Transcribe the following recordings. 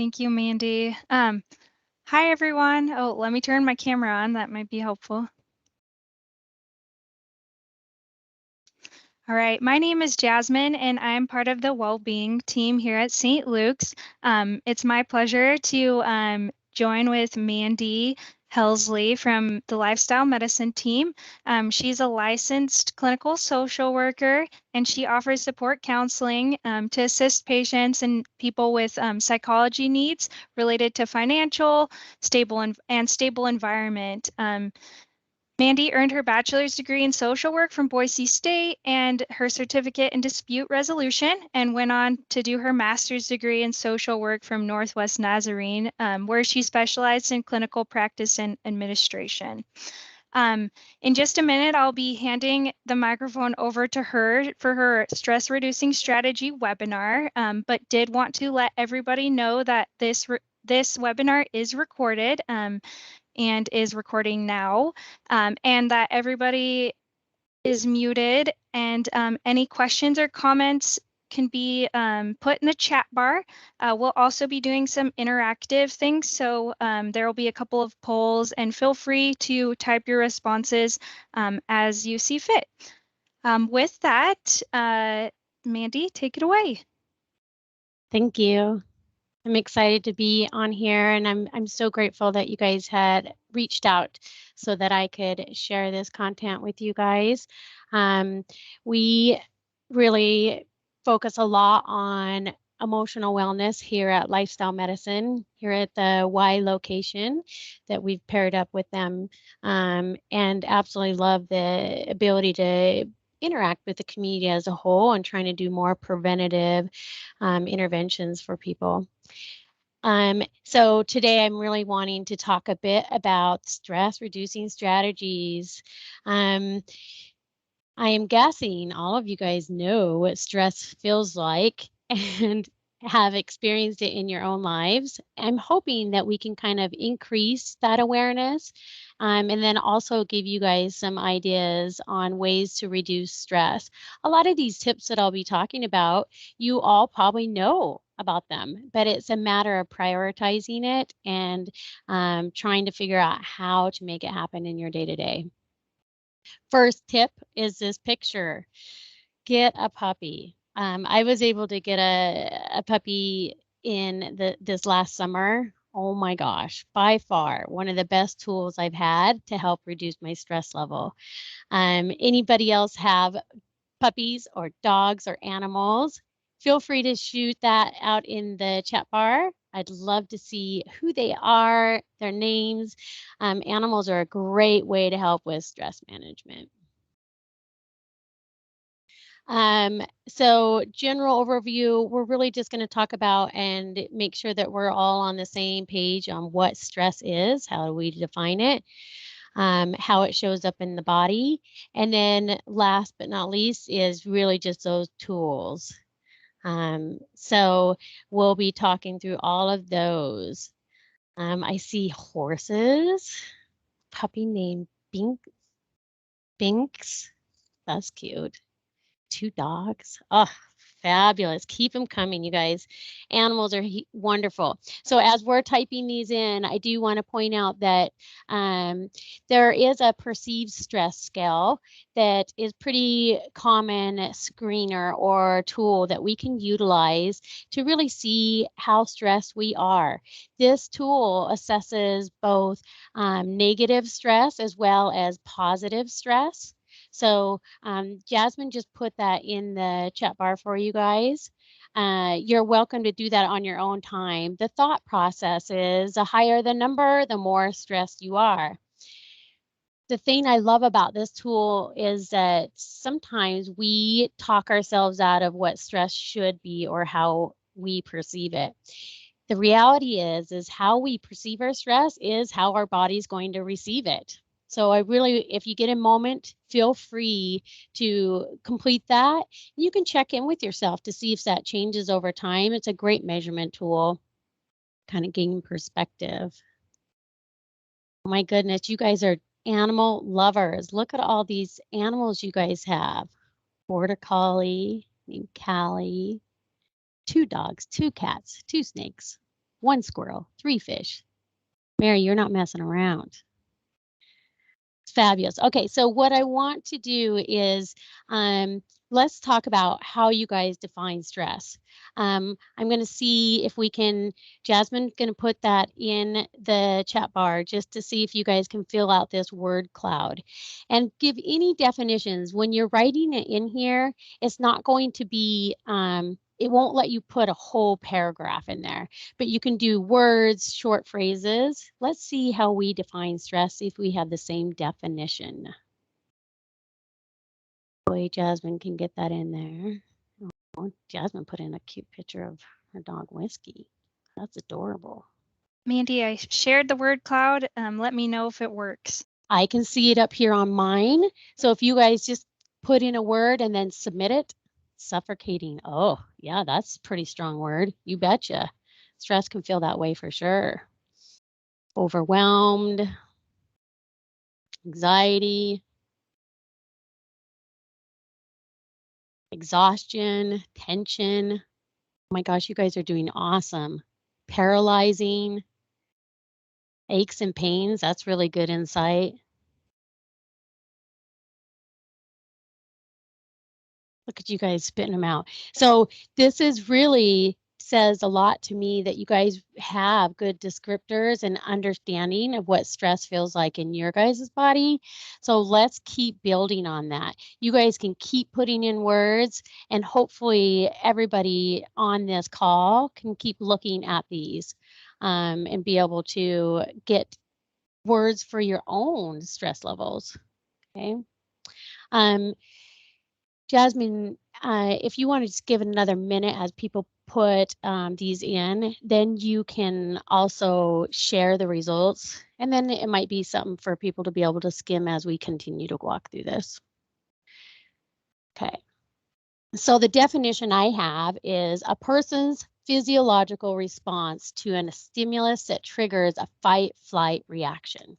Thank you, Mandy. Hi, everyone. Oh, let me turn my camera on. That might be helpful. All right, my name is Jasmine, and I'm part of the well-being team here at St. Luke's. It's my pleasure to join with Mandy Helsley from the Lifestyle Medicine team. She's a licensed clinical social worker, and she offers support counseling to assist patients and people with psychology needs related to financial, stable environment. Mandy earned her bachelor's degree in social work from Boise State and her certificate in dispute resolution, and went on to do her master's degree in social work from Northwest Nazarene, where she specialized in clinical practice and administration. In just a minute, I'll be handing the microphone over to her for her stress reducing strategy webinar, but did want to let everybody know that this webinar is recorded. And is recording now, and that everybody is muted, and any questions or comments can be put in the chat bar. We'll also be doing some interactive things, so there will be a couple of polls, and feel free to type your responses as you see fit. With that, Mandy, take it away. Thank you. I'm excited to be on here, and I'm so grateful that you guys had reached out so that I could share this content with you guys. We really focus a lot on emotional wellness here at Lifestyle Medicine, here at the Y location that we've paired up with them, and absolutely love the ability to interact with the community as a whole and trying to do more preventative interventions for people. So today I'm really wanting to talk a bit about stress reducing strategies. I am guessing all of you guys know what stress feels like and have experienced it in your own lives. I'm hoping that we can kind of increase that awareness and then also give you guys some ideas on ways to reduce stress. A lot of these tips that I'll be talking about, you all probably know about them, but it's a matter of prioritizing it and trying to figure out how to make it happen in your day-to-day. First tip is this picture. Get a puppy. I was able to get a puppy in this last summer. Oh my gosh, by far one of the best tools I've had to help reduce my stress level. Anybody else have puppies or dogs or animals? Feel free to shoot that out in the chat bar. I'd love to see who they are, their names. Animals are a great way to help with stress management. So general overview, we're really just going to talk about and make sure that we're all on the same page on what stress is, how do we define it, how it shows up in the body. And then last but not least is really just those tools. So we'll be talking through all of those. I see horses, puppy named Binks, that's cute. 2 dogs. Oh, fabulous. Keep them coming, you guys. Animals are wonderful. So as we're typing these in, I do want to point out that there is a perceived stress scale that is pretty common screener or tool that we can utilize to really see how stressed we are. This tool assesses both negative stress as well as positive stress. So Jasmine just put that in the chat bar for you guys. You're welcome to do that on your own time. The thought process is the higher the number, the more stressed you are. The thing I love about this tool is that sometimes we talk ourselves out of what stress should be or how we perceive it. The reality is how we perceive our stress is how our body's going to receive it. So I really, if you get a moment, feel free to complete that. You can check in with yourself to see if that changes over time. It's a great measurement tool, kind of gain perspective. Oh my goodness, you guys are animal lovers. Look at all these animals you guys have. Border Collie named Callie, 2 dogs, 2 cats, 2 snakes. 1 squirrel, 3 fish. Mary, you're not messing around. It's fabulous. Okay, so what I want to do is let's talk about how you guys define stress. I'm going to see if we can, Jasmine's going to put that in the chat bar just to see if you guys can fill out this word cloud and give any definitions. When you're writing it in here, it's not going to be, it won't let you put a whole paragraph in there, but you can do words, short phrases. Let's see how we define stress, see if we have the same definition. Boy, Jasmine can get that in there. Oh, Jasmine put in a cute picture of her dog Whiskey. That's adorable. Mandy, I shared the word cloud. Let me know if it works. I can see it up here on mine. So if you guys just put in a word and then submit it, suffocating. Oh, yeah, that's a pretty strong word. You betcha. Stress can feel that way for sure. Overwhelmed, anxiety, exhaustion, tension. Oh my gosh, you guys are doing awesome. Paralyzing, aches and pains. That's really good insight. Look at you guys spitting them out. So this is really says a lot to me that you guys have good descriptors and understanding of what stress feels like in your guys' body. So let's keep building on that. You guys can keep putting in words, and hopefully everybody on this call can keep looking at these and be able to get words for your own stress levels. Okay. Jasmine, if you want to just give it another minute as people put these in, then you can also share the results. And then it might be something for people to be able to skim as we continue to walk through this. Okay. So the definition I have is a person's physiological response to a stimulus that triggers a fight-flight reaction.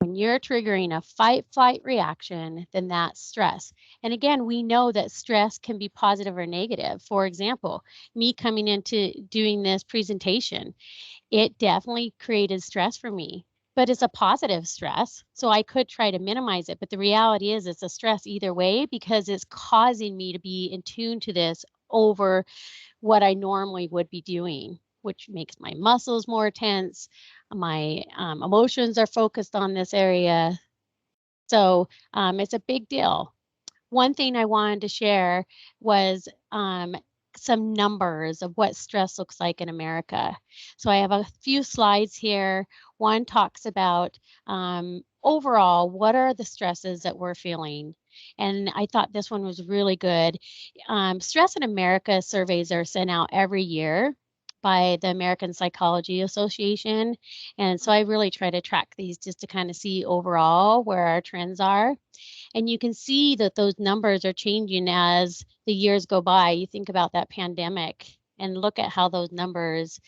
When you're triggering a fight-flight reaction, then that's stress. And again, we know that stress can be positive or negative. For example, me coming into doing this presentation, it definitely created stress for me, but it's a positive stress. So I could try to minimize it, but the reality is it's a stress either way because it's causing me to be in tune to this over what I normally would be doing, which makes my muscles more tense. My emotions are focused on this area. So it's a big deal. One thing I wanted to share was some numbers of what stress looks like in America. So I have a few slides here. One talks about overall, what are the stresses that we're feeling? And I thought this one was really good. Stress in America surveys are sent out every year by the American Psychology Association. And so I really try to track these just to kind of see overall where our trends are. And you can see that those numbers are changing as the years go by. You think about that pandemic and look at how those numbers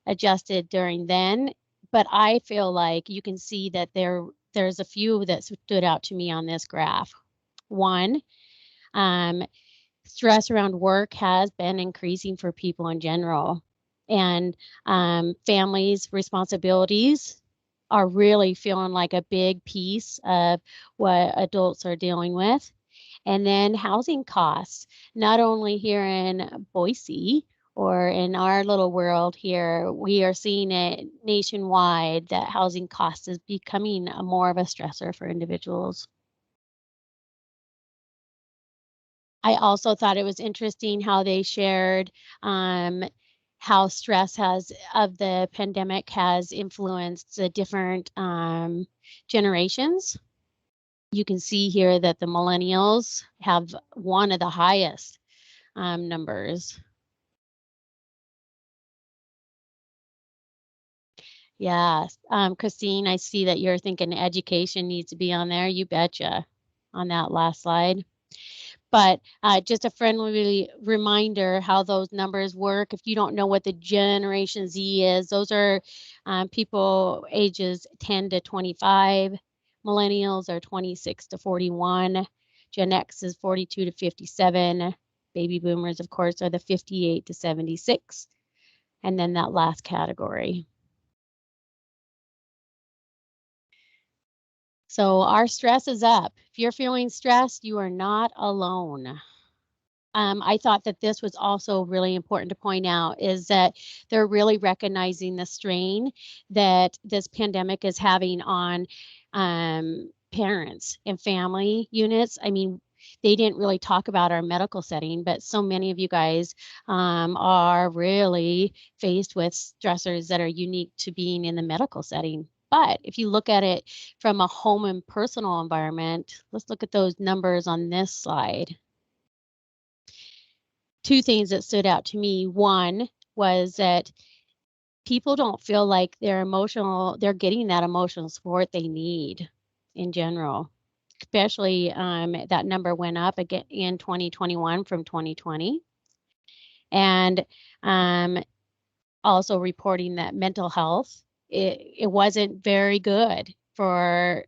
adjusted during then. But I feel like you can see that there's a few that stood out to me on this graph. One, stress around work has been increasing for people in general. And families' responsibilities are really feeling like a big piece of what adults are dealing with. And then housing costs, not only here in Boise or in our little world here, we are seeing it nationwide that housing costs is becoming more of a stressor for individuals. I also thought it was interesting how they shared how stress of the pandemic has influenced the different generations. You can see here that the millennials have one of the highest numbers. Yeah, Christine, I see that you're thinking education needs to be on there. You betcha on that last slide. But just a friendly reminder how those numbers work. If you don't know what the Generation Z is, those are people ages 10 to 25. Millennials are 26 to 41. Gen X is 42 to 57. Baby boomers, of course, are the 58 to 76. And then that last category. So our stress is up. If you're feeling stressed, you are not alone. I thought that this was also really important to point out is that they're really recognizing the strain that this pandemic is having on parents and family units. I mean, they didn't really talk about our medical setting, but so many of you guys are really faced with stressors that are unique to being in the medical setting. But if you look at it from a home and personal environment, let's look at those numbers on this slide. Two things that stood out to me. One was that people don't feel like they're getting that emotional support they need in general. Especially that number went up again in 2021 from 2020. And also reporting that mental health, it wasn't very good for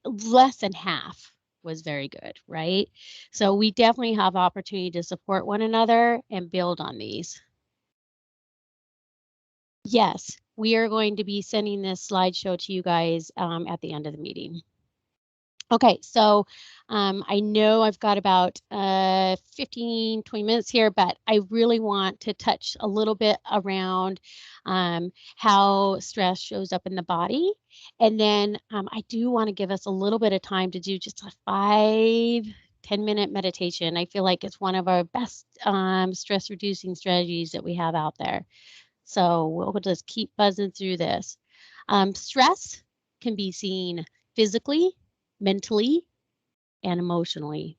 less than half was very good, right? So we definitely have opportunity to support one another and build on these. Yes, we are going to be sending this slideshow to you guys at the end of the meeting. Okay, so I know I've got about 15, 20 minutes here, but I really want to touch a little bit around how stress shows up in the body. And then I do want to give us a little bit of time to do just a 5-10-minute meditation. I feel like it's one of our best stress reducing strategies that we have out there. So we'll just keep buzzing through this. Stress can be seen physically, mentally, and emotionally.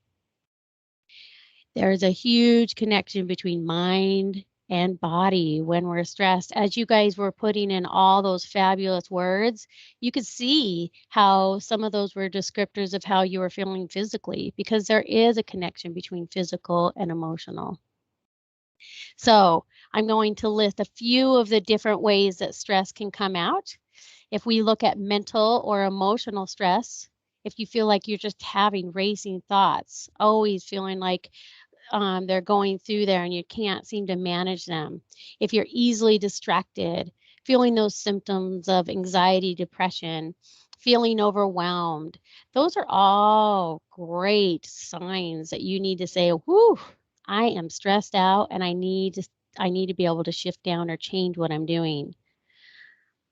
There's a huge connection between mind and body when we're stressed. As you guys were putting in all those fabulous words, you could see how some of those were descriptors of how you were feeling physically, because there is a connection between physical and emotional. So I'm going to list a few of the different ways that stress can come out. If we look at mental or emotional stress, if you feel like you're just having racing thoughts, always feeling like they're going through there and you can't seem to manage them. If you're easily distracted, feeling those symptoms of anxiety, depression, feeling overwhelmed, those are all great signs that you need to say, whew, I am stressed out and I need to be able to shift down or change what I'm doing.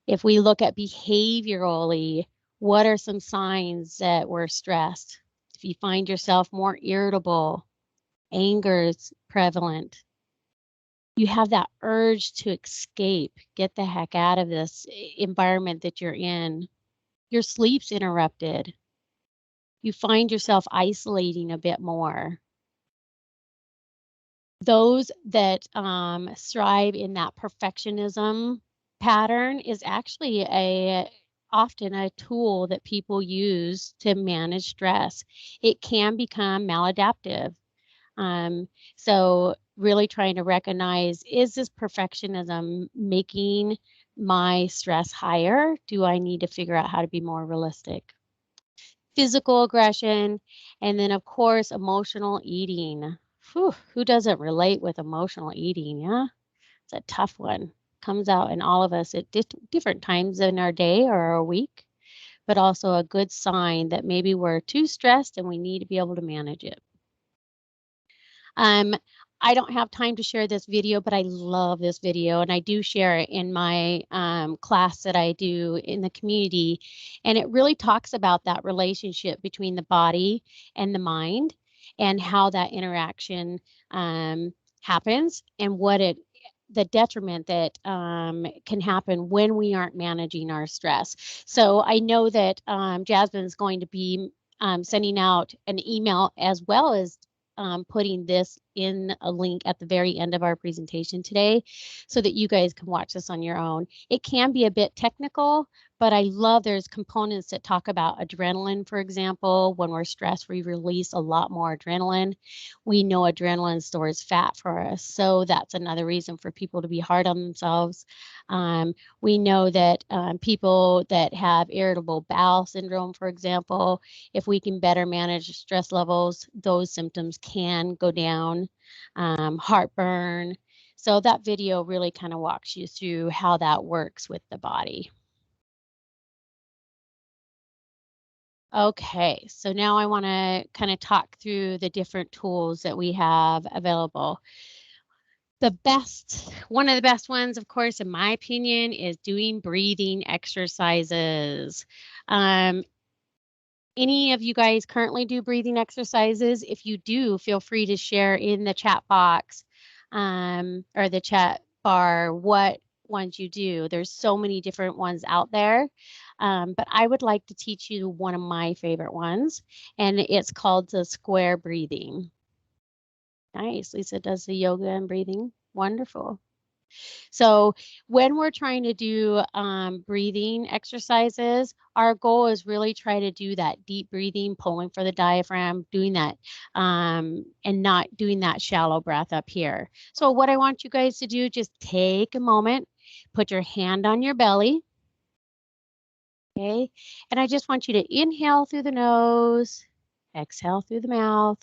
If we look at behaviorally, what are some signs that we're stressed? If you find yourself more irritable, anger is prevalent, you have that urge to escape, get the heck out of this environment that you're in, your sleep's interrupted, you find yourself isolating a bit more. Those that strive in that perfectionism pattern is actually often a tool that people use to manage stress. It can become maladaptive. So really trying to recognize, is this perfectionism making my stress higher? Do I need to figure out how to be more realistic? Physical aggression, and then of course, emotional eating. Whew, who doesn't relate with emotional eating? Yeah, it's a tough one. Comes out in all of us at different times in our day or our week, but also a good sign that maybe we're too stressed and we need to be able to manage it. I don't have time to share this video, but I love this video, and I do share it in my class that I do in the community. And it really talks about that relationship between the body and the mind and how that interaction happens and the detriment that can happen when we aren't managing our stress. So I know that Jasmine's going to be sending out an email as well as putting this in a link at the very end of our presentation today so that you guys can watch this on your own. It can be a bit technical, but I love there's components that talk about adrenaline, for example. When we're stressed, we release a lot more adrenaline. We know adrenaline stores fat for us, so that's another reason for people to be hard on themselves. We know that people that have irritable bowel syndrome, for example, if we can better manage stress levels, those symptoms can go down. pain, heartburn. So that video really kind of walks you through how that works with the body. Okay, so now I want to kind of talk through the different tools that we have available. One of the best ones, of course, in my opinion, is doing breathing exercises. Any of you guys currently do breathing exercises? If you do, feel free to share in the chat box or the chat bar what ones you do. There's so many different ones out there, but I would like to teach you one of my favorite ones, and it's called the square breathing. Nice. Lisa does the yoga and breathing. Wonderful. So when we're trying to do breathing exercises, our goal is really try to do that deep breathing, pulling for the diaphragm, doing that, and not doing that shallow breath up here. So what I want you guys to do, just take a moment, put your hand on your belly. Okay, and I just want you to inhale through the nose, exhale through the mouth.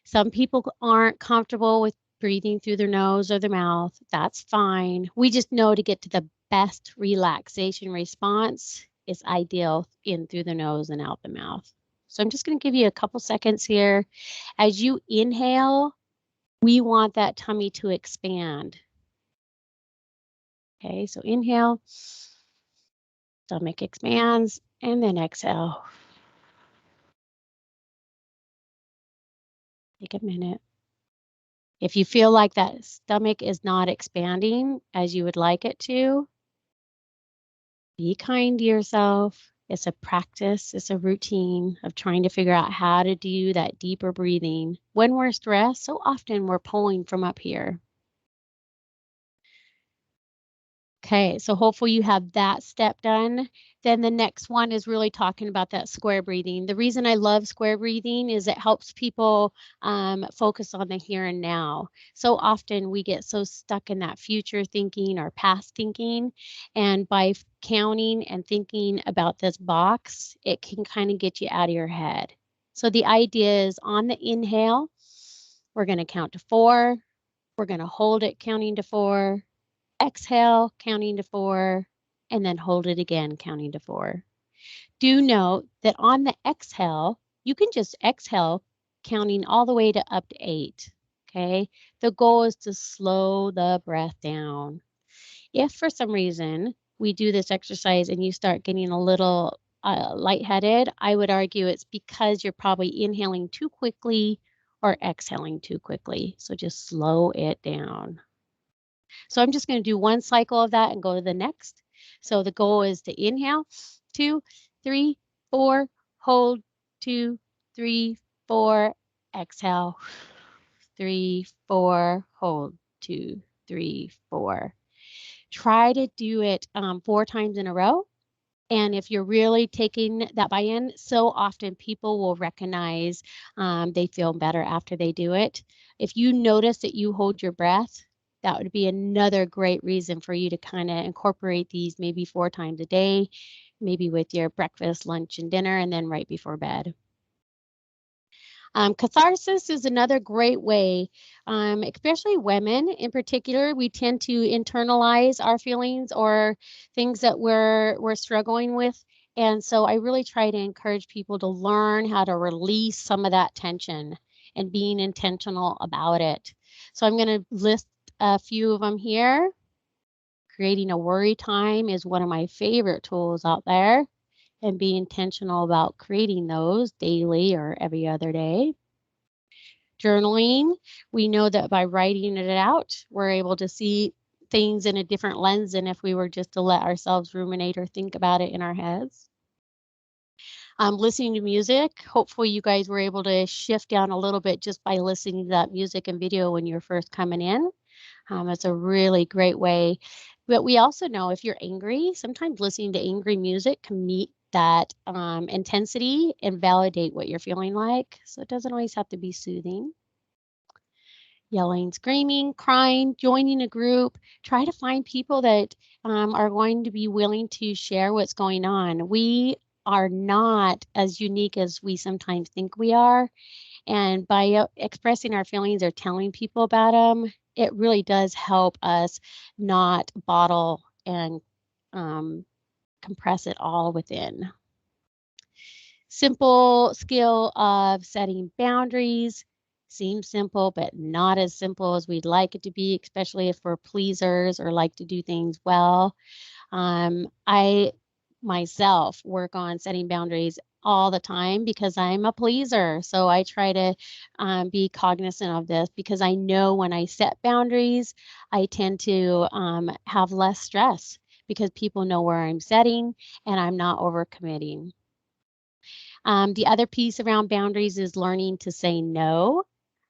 Some people aren't comfortable with breathing through their nose or their mouth. That's fine. We just know to get to the best relaxation response, it's ideal in through the nose and out the mouth. So I'm just going to give you a couple seconds here. As you inhale, we want that tummy to expand. Okay, so inhale, stomach expands, and then exhale. Take a minute. If you feel like that stomach is not expanding as you would like it to, be kind to yourself. It's a practice, it's a routine of trying to figure out how to do that deeper breathing. When we're stressed, so often we're pulling from up here. Okay, so hopefully you have that step done. Then the next one is really talking about that square breathing. The reason I love square breathing is it helps people focus on the here and now. So often we get so stuck in that future thinking or past thinking, and by counting and thinking about this box, it can kind of get you out of your head. So the idea is on the inhale, we're going to count to 4. We're going to hold it counting to 4. Exhale, counting to 4, and then hold it again, counting to 4. Do note that on the exhale, you can just exhale, counting all the way to up to 8, okay? The goal is to slow the breath down. If for some reason we do this exercise and you start getting a little lightheaded, I would argue it's because you're probably inhaling too quickly or exhaling too quickly. So just slow it down. So I'm just going to do one cycle of that and go to the next. So the goal is to inhale, 2, 3, 4, hold, 2, 3, 4, exhale, 3, 4, hold, 2, 3, 4. Try to do it 4 times in a row. And if you're really taking that buy-in, so often people will recognize they feel better after they do it. If you notice that you hold your breath, that would be another great reason for you to kind of incorporate these maybe 4 times a day, maybe with your breakfast, lunch, and dinner, and then right before bed. Catharsis is another great way, especially women in particular. We tend to internalize our feelings or things that we're struggling with. And so I really try to encourage people to learn how to release some of that tension and being intentional about it. So I'm going to list a few of them here. Creating a worry time is one of my favorite tools out there, and be intentional about creating those daily or every other day. Journaling, we know that by writing it out, we're able to see things in a different lens than if we were just to let ourselves ruminate or think about it in our heads. Listening to music, hopefully you guys were able to shift down a little bit just by listening to that music and video when you're first coming in. It's a really great way. But we also know if you're angry, sometimes listening to angry music can meet that intensity and validate what you're feeling like. So it doesn't always have to be soothing. Yelling, screaming, crying, joining a group. Try to find people that are going to be willing to share what's going on. We are not as unique as we sometimes think we are. And by expressing our feelings or telling people about them, it really does help us not bottle and compress it all within. Simple skill of setting boundaries seems simple, but not as simple as we'd like it to be, especially if we're pleasers or like to do things well. I myself work on setting boundaries all the time because I'm a pleaser. So I try to be cognizant of this because I know when I set boundaries, I tend to have less stress because people know where I'm setting and I'm not overcommitting. The other piece around boundaries is learning to say no.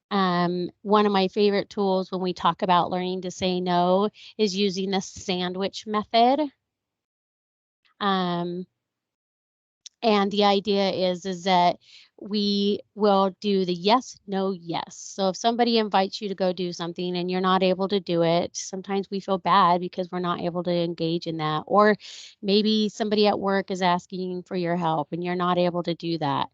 One of my favorite tools when we talk about learning to say no is using the sandwich method. Um, and the idea is that we will do the yes, no, yes. So if somebody invites you to go do something and you're not able to do it, sometimes we feel bad because we're not able to engage in that. Or maybe somebody at work is asking for your help and you're not able to do that.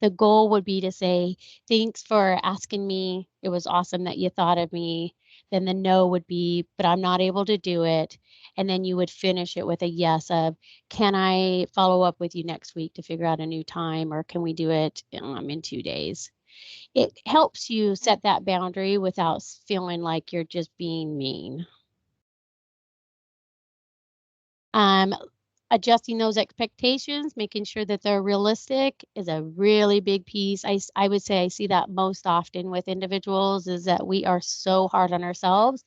The goal would be to say, thanks for asking me. It was awesome that you thought of me. Then the no would be, but I'm not able to do it. And then you would finish it with a yes of, can I follow up with you next week to figure out a new time, or can we do it in 2 days? It helps you set that boundary without feeling like you're just being mean. Um, Adjusting those expectations, making sure that they're realistic is a really big piece. I would say I see that most often with individuals is that we are so hard on ourselves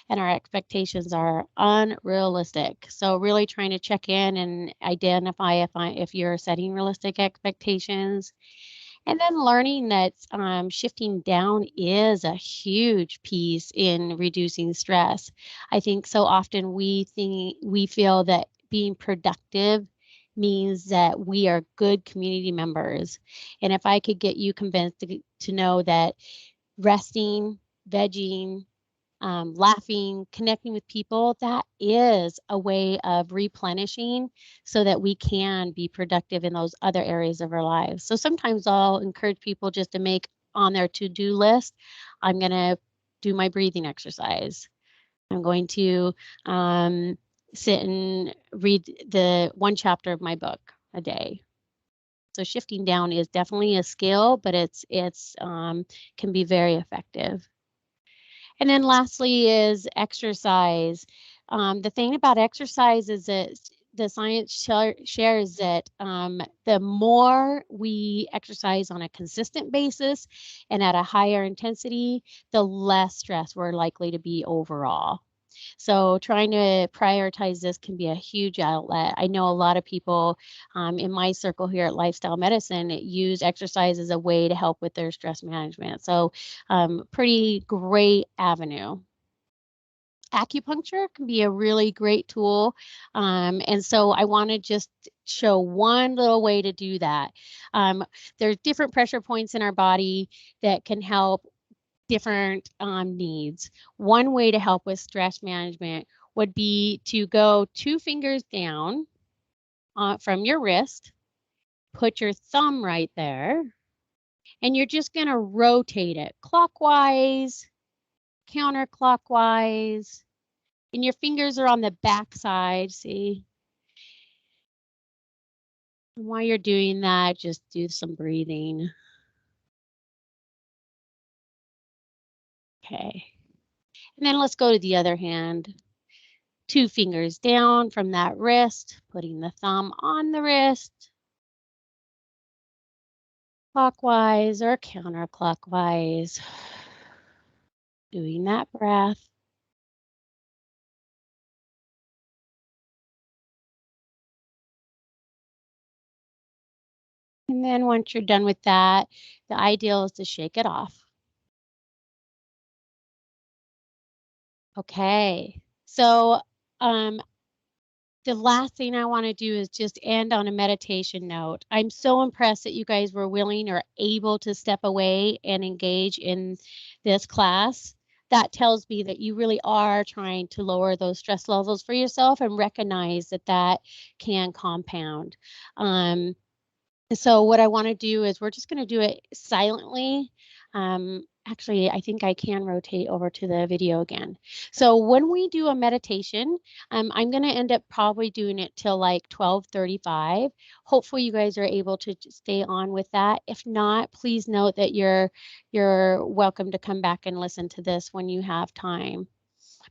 and our expectations are unrealistic. So really trying to check in and identify if you're setting realistic expectations. And then learning that shifting down is a huge piece in reducing stress. I think so often we feel that being productive means that we are good community members. And if I could get you convinced to know that resting, vegging, laughing, connecting with people, that is a way of replenishing so that we can be productive in those other areas of our lives. So sometimes I'll encourage people just to make on their to-do list, I'm going to do my breathing exercise. I'm going to sit and read the one chapter of my book a day. So shifting down is definitely a skill, but it's can be very effective. And then lastly is exercise. The thing about exercise is that the science shares that the more we exercise on a consistent basis and at a higher intensity, the less stress we're likely to be overall. So trying to prioritize this can be a huge outlet. I know a lot of people in my circle here at Lifestyle Medicine use exercise as a way to help with their stress management. So pretty great avenue. Acupuncture can be a really great tool. And so I want to just show one little way to do that. There's different pressure points in our body that can help different needs. One way to help with stress management would be to go 2 fingers down from your wrist, put your thumb right there, and you're just going to rotate it clockwise, counterclockwise, and your fingers are on the back side, see? And while you're doing that, just do some breathing. Okay. And then let's go to the other hand. 2 fingers down from that wrist, putting the thumb on the wrist, clockwise or counterclockwise. Doing that breath. And then once you're done with that, the ideal is to shake it off. Okay. So the last thing I want to do is just end on a meditation note. I'm so impressed that you guys were willing or able to step away and engage in this class. That tells me that you really are trying to lower those stress levels for yourself and recognize that that can compound. So what I want to do is we're just going to do it silently. Actually, I think I can rotate over to the video again. So when we do a meditation, I'm going to end up probably doing it till like 12:35. Hopefully you guys are able to stay on with that. If not, please note that you're welcome to come back and listen to this when you have time.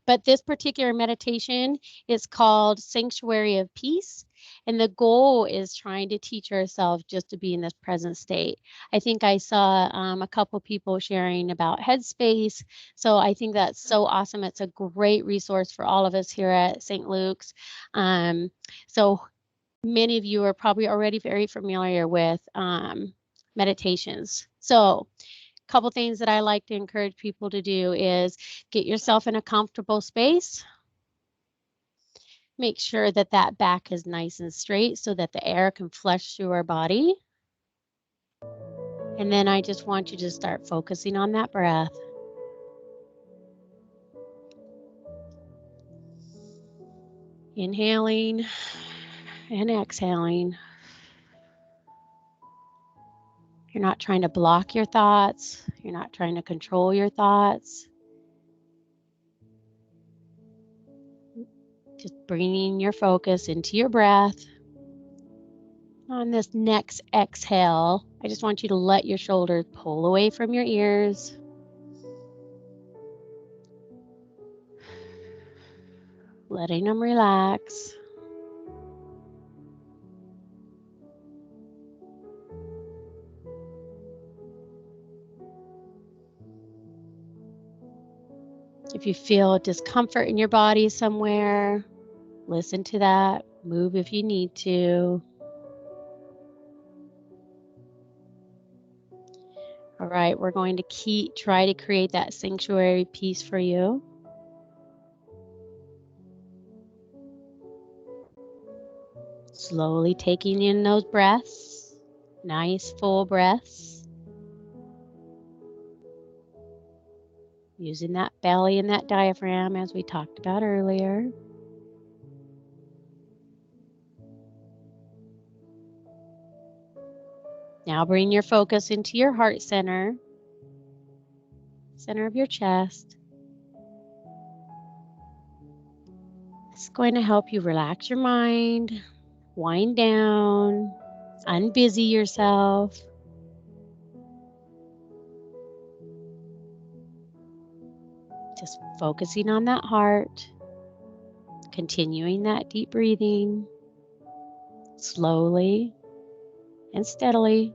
But this particular meditation is called Sanctuary of Peace. And the goal is trying to teach ourselves just to be in this present state. I think I saw a couple people sharing about Headspace. So I think that's so awesome. It's a great resource for all of us here at St. Luke's. So many of you are probably already very familiar with meditations. So couple things that I like to encourage people to do is get yourself in a comfortable space. Make sure that that back is nice and straight so that the air can flush through our body. And then I just want you to start focusing on that breath. Inhaling and exhaling. You're not trying to block your thoughts. You're not trying to control your thoughts. Just bringing your focus into your breath. On this next exhale, I just want you to let your shoulders pull away from your ears. Letting them relax. If you feel discomfort in your body somewhere, listen to that. Move if you need to. All right, we're going to try to create that sanctuary peace for you. Slowly taking in those breaths, nice full breaths. Using that belly and that diaphragm as we talked about earlier. Now bring your focus into your heart center, center of your chest. It's going to help you relax your mind, wind down, unbusy yourself. Just focusing on that heart, continuing that deep breathing, slowly and steadily.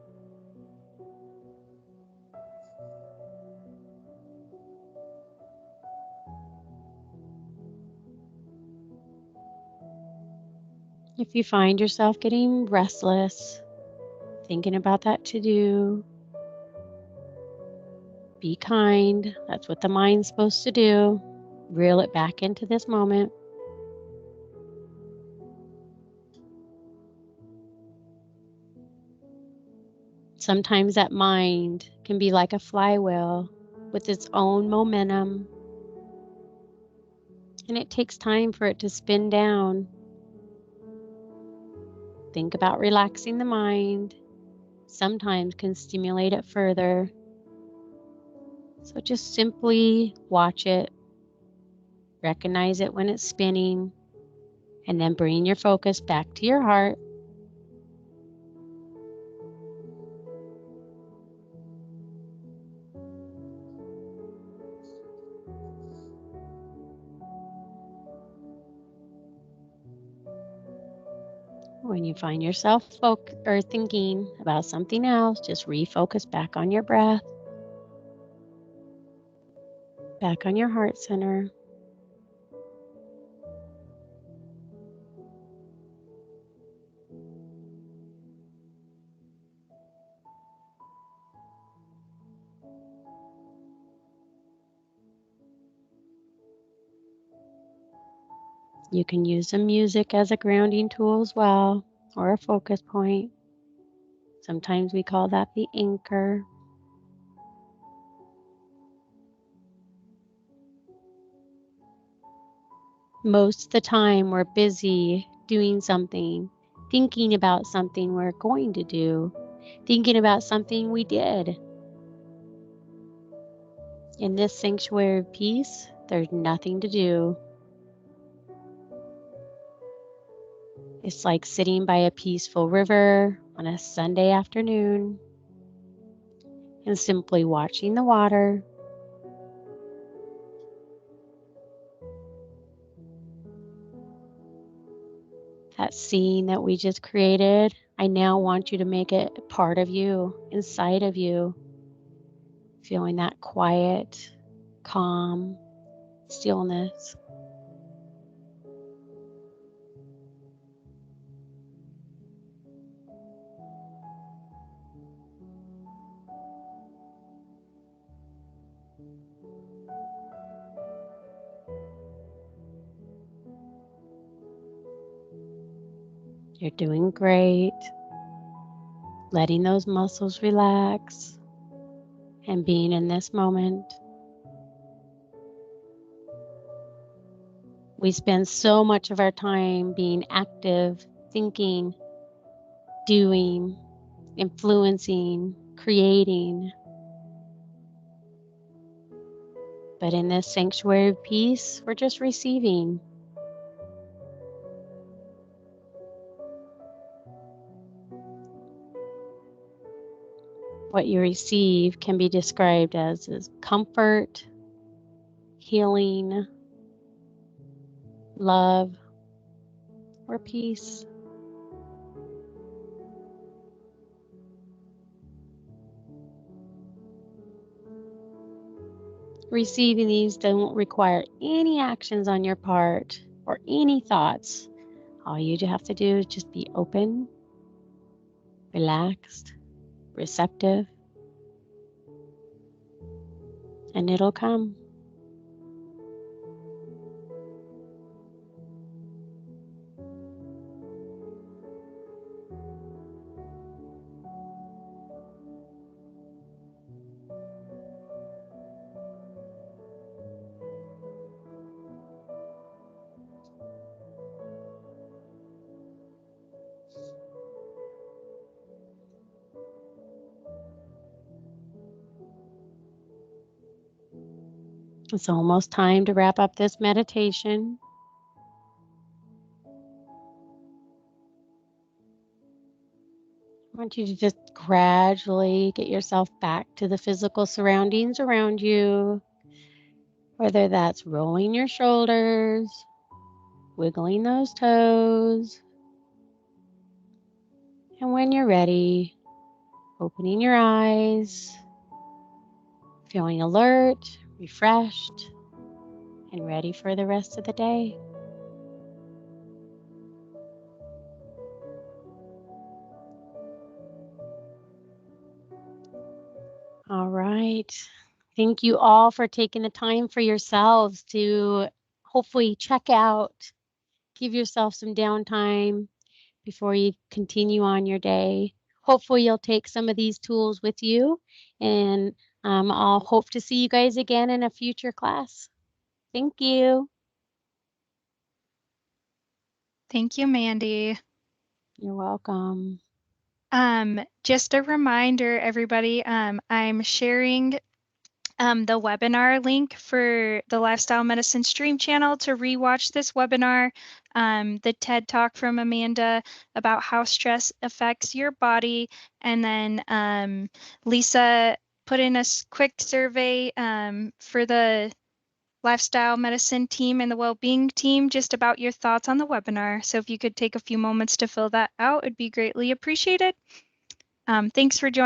If you find yourself getting restless, thinking about that to-do, be kind. That's what the mind's supposed to do. Reel it back into this moment. Sometimes that mind can be like a flywheel with its own momentum, and it takes time for it to spin down. Think about relaxing the mind. Sometimes can stimulate it further. So just simply watch it, recognize it when it's spinning, and then bring your focus back to your heart. When you find yourself thinking about something else, just refocus back on your breath, back on your heart center. You can use the music as a grounding tool as well, or a focus point. Sometimes we call that the anchor. Most of the time we're busy doing something thinking about something we're going to do, thinking about something we did. In this sanctuary of peace, there's nothing to do. It's like sitting by a peaceful river on a Sunday afternoon and simply watching the water. That scene that we just created, I now want you to make it part of you, inside of you, feeling that quiet, calm, stillness. You're doing great. Letting those muscles relax and being in this moment. We spend so much of our time being active, thinking, doing, influencing, creating. But in this sanctuary of peace, we're just receiving. What you receive can be described as comfort, healing, love, or peace. Receiving these don't require any actions on your part or any thoughts. All you have to do is just be open, relaxed, receptive, and it'll come. It's almost time to wrap up this meditation. I want you to just gradually get yourself back to the physical surroundings around you, whether that's rolling your shoulders, wiggling those toes, and when you're ready, opening your eyes, feeling alert, refreshed, and ready for the rest of the day. All right. Thank you all for taking the time for yourselves to hopefully check out, give yourself some downtime before you continue on your day. Hopefully you'll take some of these tools with you, and I'll hope to see you guys again in a future class. Thank you. Thank you, Mandy. You're welcome. Just a reminder, everybody, I'm sharing the webinar link for the Lifestyle Medicine Stream channel to rewatch this webinar, the TED Talk from Amanda about how stress affects your body, and then Lisa put in a quick survey for the Lifestyle Medicine team and the Wellbeing team just about your thoughts on the webinar. So if you could take a few moments to fill that out, it'd be greatly appreciated. Thanks for joining.